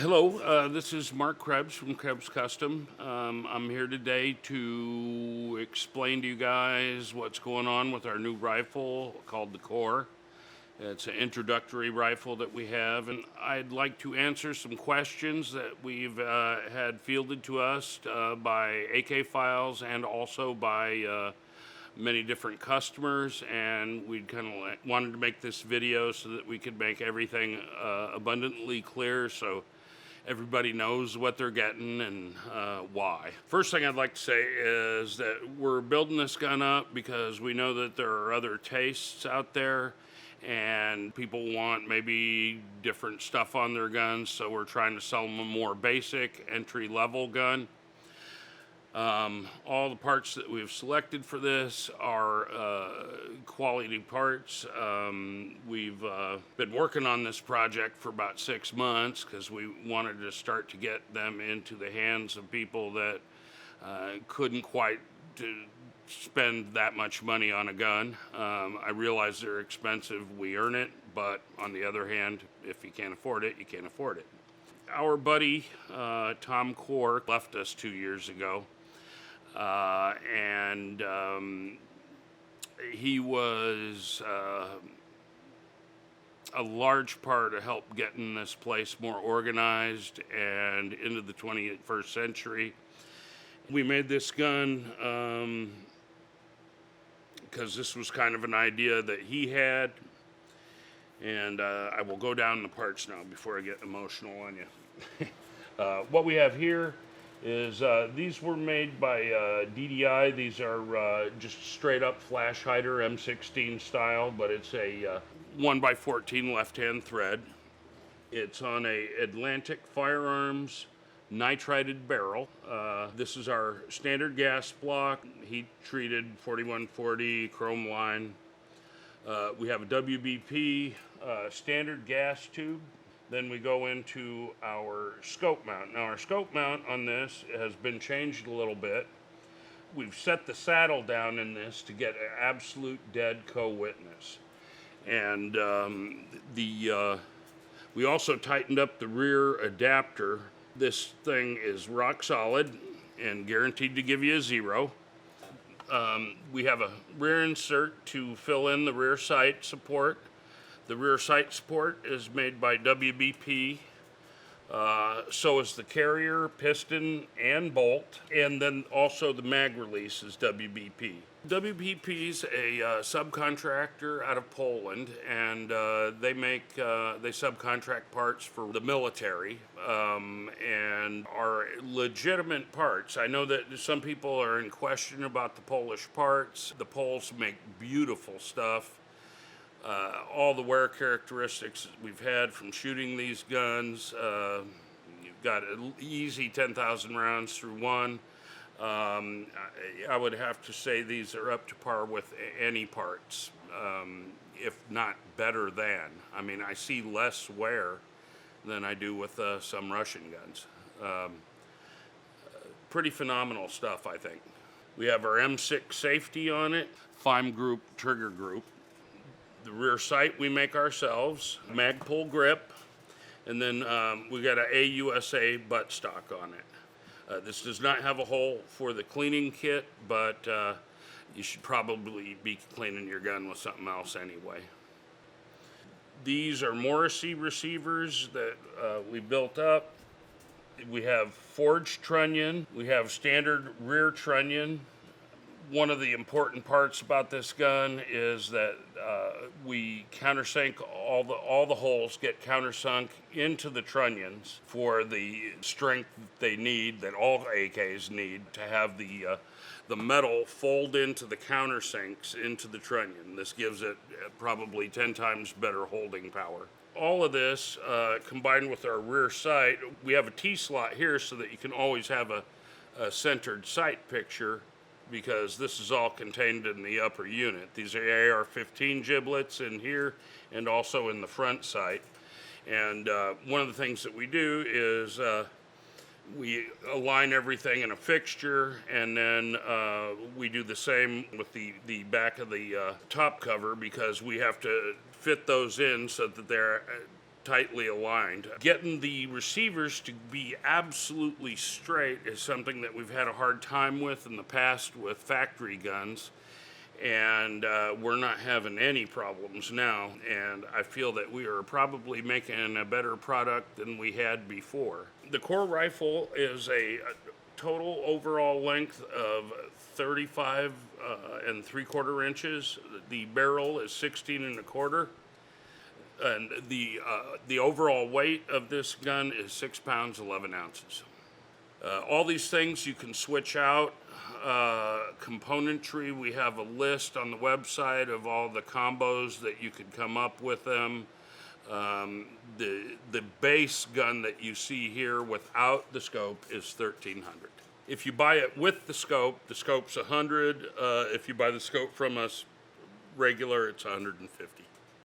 Hello, this is Marc Krebs from Krebs Custom. I'm here today to explain to you guys what's going on with our new rifle called the Core. It's an introductory rifle that we have, and I'd like to answer some questions that we've had fielded to us by AK Files and also by many different customers, and we kind of wanted to make this video so that we could make everything abundantly clear so everybody knows what they're getting and why. First thing I'd like to say is that we're building this gun up because we know that there are other tastes out there and people want maybe different stuff on their guns, so we're trying to sell them a more basic entry-level gun. All the parts that we've selected for this are quality parts. We've been working on this project for about 6 months because we wanted to start to get them into the hands of people that couldn't quite spend that much money on a gun. I realize they're expensive, we earn it, but on the other hand, if you can't afford it, you can't afford it. Our buddy Tom Core left us 2 years ago. And he was a large part of help getting this place more organized and into the 21st century. We made this gun because this was kind of an idea that he had, and I will go down the parts now before I get emotional on you. What we have here is these were made by DDI. These are just straight up flash hider M16 style, but it's a 1x14 left-hand thread. It's on a Atlantic Firearms nitrided barrel. This is our standard gas block, heat treated 4140 chrome line. We have a WBP standard gas tube. Then we go into our scope mount. Now our scope mount on this has been changed a little bit. We've set the saddle down in this to get an absolute dead co-witness. And we also tightened up the rear adapter. This thing is rock solid and guaranteed to give you a 0. We have a rear insert to fill in the rear sight support. The rear sight support is made by WBP. So is the carrier, piston, and bolt. And then also the mag release is WBP. WBP's a subcontractor out of Poland, and they subcontract parts for the military and are legitimate parts. I know that some people are in question about the Polish parts. The Poles make beautiful stuff. All the wear characteristics we've had from shooting these guns. You've got an easy 10,000 rounds through one. I would have to say these are up to par with any parts, if not better than. I mean, I see less wear than I do with some Russian guns. Pretty phenomenal stuff, I think. We have our M6 safety on it, 5-group trigger group. The rear sight we make ourselves, mag pull grip, and then we got an AUSA buttstock on it. This does not have a hole for the cleaning kit, but you should probably be cleaning your gun with something else anyway. These are Morrissey receivers that we built up. We have forged trunnion, we have standard rear trunnion. One of the important parts about this gun is that we countersink all the holes get countersunk into the trunnions for the strength that they need, that all AKs need, to have the metal fold into the countersinks into the trunnion. This gives it probably 10 times better holding power. All of this combined with our rear sight, we have a T-slot here so that you can always have a centered sight picture, because this is all contained in the upper unit. These are AR-15 giblets in here and also in the front sight. And one of the things that we do is we align everything in a fixture, and then we do the same with the back of the top cover, because we have to fit those in so that they're tightly aligned. Getting the receivers to be absolutely straight is something that we've had a hard time with in the past with factory guns, and we're not having any problems now, and I feel that we are probably making a better product than we had before. The core rifle is a total overall length of 35 and 3/4 inches. The barrel is 16 and a quarter. And the overall weight of this gun is 6 pounds, 11 ounces. All these things you can switch out. Componentry, we have a list on the website of all the combos that you could come up with them. The base gun that you see here without the scope is $1,300. If you buy it with the scope's $100. If you buy the scope from us regular, it's $150.